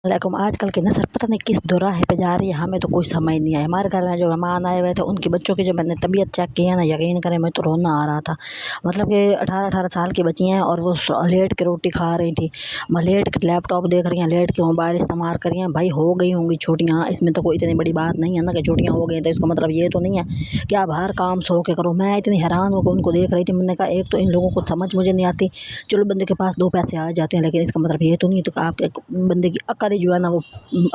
लेकिन आजकल की नस्ल पता नहीं किस दोराहे पे जा रही है, हमें तो कोई समझ नहीं आया। हमारे घर में जो मेहमान आए हुए थे उनके बच्चों की जो मैंने तबीयत चेक की है ना, यकीन करें मैं तो रोना आ रहा था। मतलब कि 18-18 साल की बच्ची हैं और वो लेट के रोटी खा रही थी, लेट के लैपटॉप देख रही हैं, लेट के मोबाइल इस्तेमाल कर रही हैं। भाई हो गई होंगी छुट्टियाँ, इसमें तो कोई इतनी बड़ी बात नहीं है ना कि छुट्टियाँ हो गई तो इसका मतलब ये तो नहीं है कि आप हर काम सो के करो। मैं इतनी हैरान होकर उनको देख रही थी। मैंने कहा एक तो इन लोगों को समझ मुझे नहीं आती, चलो बंदे के पास 2 पैसे आ जाते हैं, लेकिन इसका मतलब ये तो नहीं है तो आपके बंदे की अकल ही जो है ना वो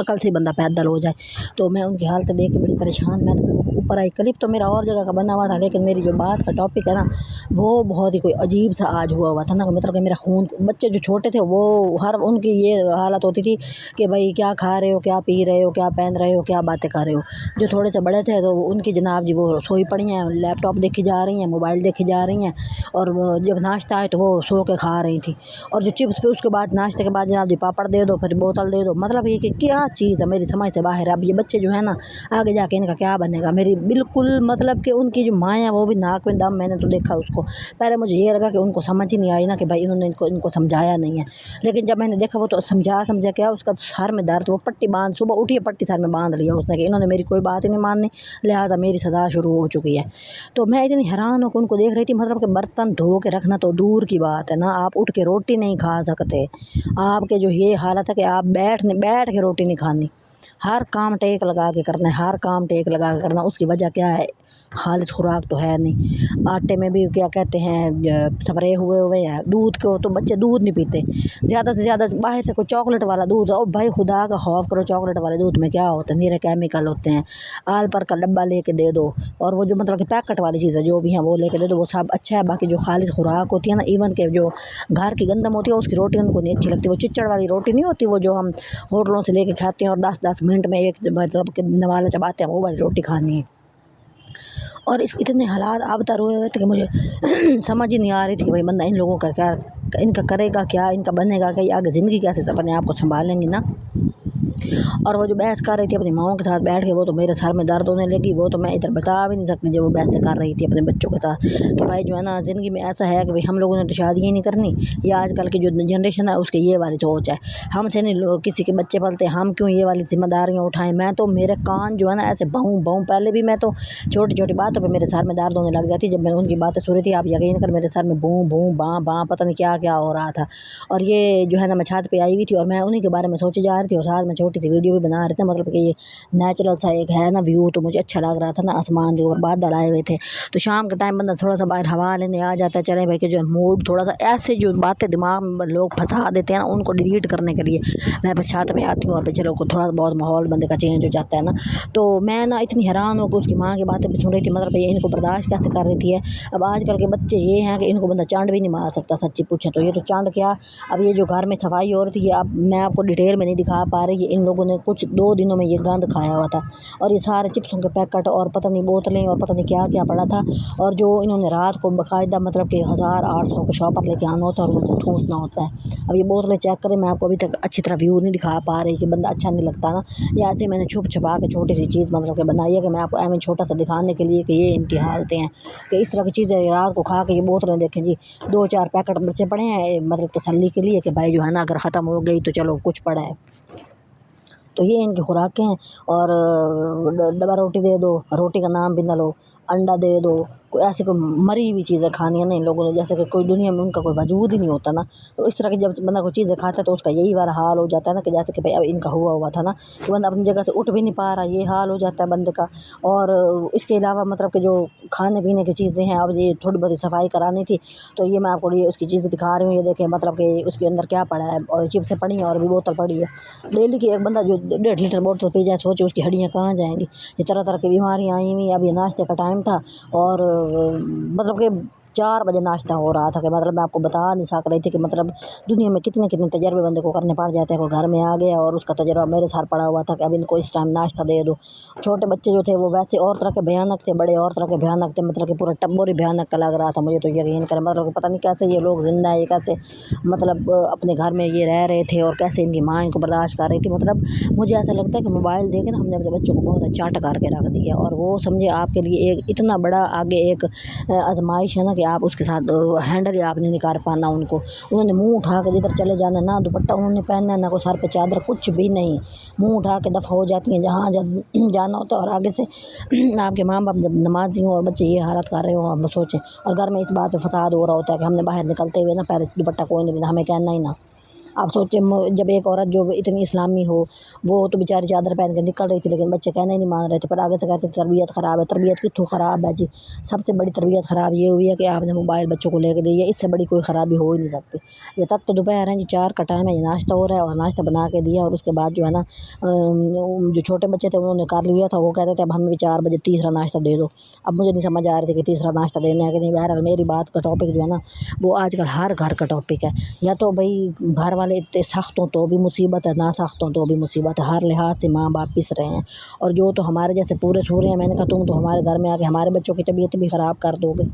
अकल से बंदा पैदल हो जाए। तो मैं उनकी हालत देख के बड़ी परेशान, मैं तो ऊपर आई। क्लिप तो मेरा और जगह का बना हुआ था, लेकिन मेरी जो बात का टॉपिक है ना वो बहुत ही कोई अजीब सा आज हुआ था ना। मतलब कि मेरा खून, बच्चे जो छोटे थे वो हर उनकी ये हालत होती थी कि भाई क्या खा रहे हो, क्या पी रहे हो, क्या पहन रहे हो, क्या बातें कर रहे हो। जो थोड़े से बड़े थे तो उनकी जनाब जी वो सोई पड़ी हैं, लैपटॉप देखी जा रही हैं, मोबाइल देखी जा रही हैं, और जब नाश्ता है तो वो सो के खा रही थी। और जो चिप्स पे उसके बाद नाश्ते के बाद जनाब जी पापड़ दे दो, फिर बोतल दे दो। मतलब ये कि क्या चीज़ है, मेरी समझ से बाहर है। अब ये बच्चे जो है ना आगे जाके इनका क्या बनेगा। मेरी बिल्कुल मतलब कि उनकी जो माँ है वो भी नाक में दम, मैंने तो देखा उसको। पहले मुझे ये लगा कि उनको समझ ही नहीं आई ना कि भाई इन्होंने इनको समझाया नहीं है, लेकिन जब मैंने देखा वो तो समझा क्या, उसका सर में दर्द, वो पट्टी बांध, सुबह उठी पट्टी सर में बांध लिया उसने कि इन्होंने मेरी कोई बात ही नहीं माननी, लिहाजा मेरी सज़ा शुरू हो चुकी है। तो मैं इतनी हैरान होकर उनको देख रही थी। मतलब कि बर्तन धो के रखना तो दूर की बात है ना, आप उठ के रोटी नहीं खा सकते। आपके जो ये हालत है कि आप बैठ के रोटी नहीं खानी, हर काम टेक लगा के करना है, हर काम टेक लगा के करना। उसकी वजह क्या है, खालिश खुराक तो है नहीं। आटे में भी क्या कहते हैं स्प्रे हुए हैं। दूध को तो बच्चे दूध नहीं पीते, ज़्यादा से ज़्यादा बाहर से कोई चॉकलेट वाला दूध। और भाई खुदा का खौफ करो, चॉकलेट वाले दूध में क्या होता है, निरे केमिकल होते हैं। आल पर का डब्बा लेके दे दो, और वो जो मतलब कि पैकेट वाली चीज़ें जो भी हैं वो लेके दे दो, वो सब अच्छा है। बाकी जो खालिश खुराक होती है ना, इवन के जो घर की गंदम होती है उसकी रोटी उनको नहीं अच्छी लगती। वो चिच्चड़ वाली रोटी नहीं होती, वो जो हम होटलों से लेके खाते हैं और 10-10 मिनट में एक मतलब कि नवाला चबाते हैं, वो वाली रोटी खानी है। और इस इतने हालात अब तक रोए हुए थे कि मुझे समझ ही नहीं आ रही थी कि भाई बंदा इन लोगों का क्या, इनका करेगा क्या, इनका बनेगा क्या, आगे ज़िंदगी कैसे अपने आप को संभालेंगी ना। और वो जो बहस कर रही थी अपनी माओं के साथ बैठ के, वो तो मेरे सर में दर्द होने लगी। वो तो मैं इधर बता भी नहीं सकती जो वो बहस कर रही थी अपने बच्चों के साथ कि भाई जो है ना ज़िंदगी में ऐसा है कि भाई हम लोगों ने तो शादी ही नहीं करनी। ये आजकल की जो जनरेशन है उसकी ये वाली सोच है, हमसे नहीं लोग किसी के बच्चे पलते, हम क्यों ये वाली जिम्मेदारियाँ उठाएं। मैं तो मेरे कान जो है ना ऐसे बहूँ पहले भी मैं तो छोटी छोटी बातों पर मेरे सर में दर्द होने लग जाती जब मैं उनकी बातें सुन रही थी। आप यकीन कर मेरे सर में बूँ बाँ पता नहीं क्या क्या हो रहा था। और ये जो है ना मैं छत पे आई हुई थी और मैं उन्हीं के बारे में सोची जा रही थी, और साथ में छोटी सी वीडियो भी बना रहे थे। मतलब कि ये नेचुरल सा एक है ना व्यू, तो मुझे अच्छा लग रहा था ना, आसमान के ऊपर बादल आए हुए थे। तो शाम के टाइम बंदा थोड़ा सा बाहर हवा लेने आ जाता है। चले भाई कि जो मूड थोड़ा सा ऐसे जो बातें दिमाग में लोग फंसा देते हैं ना उनको डिलीट करने के लिए मैं बस छत पे आती हूँ और चलो थोड़ा बहुत माहौल बंदे का चेंज हो जाता है ना। तो मैं ना इतनी हैरान होकर उसकी माँ की बातें भी सुन रही थी। मतलब ये इनको बर्दाश्त कैसे कर रही थी है। अब आजकल के बच्चे ये हैं कि इनको बंदा चांद भी नहीं मार सकता, सच्ची पूछे तो। ये तो चांद क्या, अब ये जो घर में सफाई हो रही थी, अब मैं आपको डिटेल में नहीं दिखा पा रही। इन लोगों ने कुछ 2 दिनों में ये गंद खाया हुआ था, और ये सारे चिप्सों के पैकेट और पता नहीं बोतलें और पता नहीं क्या क्या पड़ा था। और जो इन्होंने रात को बाकायदा मतलब कि 1800 का शॉपर लेके आना होता है और उन्हें ठूसना होता है। अब ये बोतलें चेक करें, मैं आपको अभी तक अच्छी तरह व्यू नहीं दिखा पा रही कि बंदा अच्छा नहीं लगता ना। या ऐसे मैंने छुप छुपा के छोटी सी चीज़ मतलब कि बनाई है कि मैं आपको एवं छोटा सा दिखाने के लिए कि ये इनकी हालतें हैं कि इस तरह की चीज़ें रात को खा के। ये बोतलें देखें जी, 2-4 पैकेट बचे पड़े हैं मतलब तसल्ली के लिए कि भाई जो है ना अगर ख़त्म हो गई तो चलो कुछ पड़ा है। तो ये इनकी खुराकें हैं। और डब्बा रोटी दे दो, रोटी का नाम भी ना लो, अंडा दे दो, कोई ऐसी कोई मरी हुई चीज़ें खानी है ना इन लोगों ने, जैसे कि कोई दुनिया में उनका कोई वजूद ही नहीं होता ना। तो इस तरह की जब बंदा कोई चीज़ें खाता है तो उसका यही वाला हाल हो जाता है ना कि जैसे कि भाई अब इनका हुआ था ना कि बंदा अपनी जगह से उठ भी नहीं पा रहा, ये हाल हो जाता है बंदे का। और इसके अलावा मतलब कि जो खाने पीने की चीज़ें हैं, अब ये थोड़ी बहुत सफाई करानी थी तो ये मैं आपको ये उसकी चीज़ें दिखा रही हूँ। ये देखें मतलब कि उसके अंदर क्या पड़ा है, और चिप्सें पड़ी हैं और भी बोतल पड़ी है। डेली की एक बंदा जो 1.5 लीटर बोतल पी जाए, सोचे उसकी हड्डियाँ कहाँ जाएंगी। ये तरह तरह की बीमारियाँ आई हुई। अब ये नाश्ते का टाइम था और मतलब कि 4 बजे नाश्ता हो रहा था कि मतलब मैं आपको बता नहीं सक रही थी कि मतलब दुनिया में कितने कितने तजर्बे बंदे को करने पड़ जाते हैं। कोई घर में आ गया और उसका तजर्बा मेरे सर पड़ा हुआ था कि अब इनको इस टाइम नाश्ता दे दो। छोटे बच्चे जो थे वो वैसे और तरह के भयानक थे, बड़े और तरह के भयानक थे। मतलब कि पूरा टब्बर ही भयानक का लग रहा था मुझे तो। यकीन करें मतलब पता नहीं कैसे ये लोग जिंदा है, ये कैसे मतलब अपने घर में ये रह रहे थे और कैसे इनकी माँ इनको बर्दाश्त कर रही थी। मतलब मुझे ऐसा लगता है कि मोबाइल देके ना हमने अपने बच्चों को बहुत अच्छा करके रख दिया, और वो समझे आपके लिए एक इतना बड़ा आगे एक आजमाइश है ना कि آپ اس کے ساتھ ہینڈل ہی آپ نہیں نکال پانا ان کو. انہوں نے منہ اٹھا کے جدھر چلے جانا, نہ دوپٹہ انہوں نے پہننا ہے, نہ کوئی سر پہ چادر, کچھ بھی نہیں, منہ اٹھا کے دفع ہو جاتی ہیں جہاں جانا ہوتا ہے. اور آگے سے آپ کے ماں باپ جب نمازی ہوں اور بچے یہ حالت کر رہے ہوں, آپ سوچیں. اور گھر میں اس بات پہ فساد ہو رہا ہوتا ہے کہ ہم نے باہر نکلتے ہوئے نا پہلے دوپٹہ کوئی نہیں دینا, ہمیں کہنا ہی نہ. آپ سوچیں جب ایک عورت جو اتنی اسلامی ہو وہ تو بیچاری چادر پہن کے نکل رہی تھی, لیکن بچے کہنے ہی نہیں مان رہے تھے. پر آگے سے کہتے تھے تربیت خراب ہے. تربیت کتوں خراب ہے جی؟ سب سے بڑی تربیت خراب یہ ہوئی ہے کہ آپ نے موبائل بچوں کو لے کے دی ہے. اس سے بڑی کوئی خرابی ہو ہی نہیں سکتی. یہ تک تو دوپہر ہیں جی, 4 کا ٹائم ہے, یہ ناشتہ ہو رہا ہے اور ناشتہ بنا کے دیا. اور اس کے بعد جو ہے نا جو چھوٹے بچے تھے انہوں نے کر لیا تھا, وہ کہتے تھے اب ہمیں بھی 4 بجے تیسرا ناشتہ دے دو. اب مجھے نہیں سمجھ آ رہی تھی کہ تیسرا ناشتہ دینا ہے کہ نہیں. بہرحال میری بات کا ٹاپک جو ہے نا وہ آج کل ہر گھر کا ٹاپک ہے. یا تو بھئی گھر والے اتنے سخت ہوں تو بھی مصیبت ہے, نہ سخت ہوں تو بھی مصیبت ہے. ہر لحاظ سے ماں باپ پس رہے ہیں. اور جو تو ہمارے جیسے پورے سورے ہیں, میں نے کہا تم تو ہمارے گھر میں آ کے ہمارے بچوں کی طبیعت بھی خراب کر دو گے.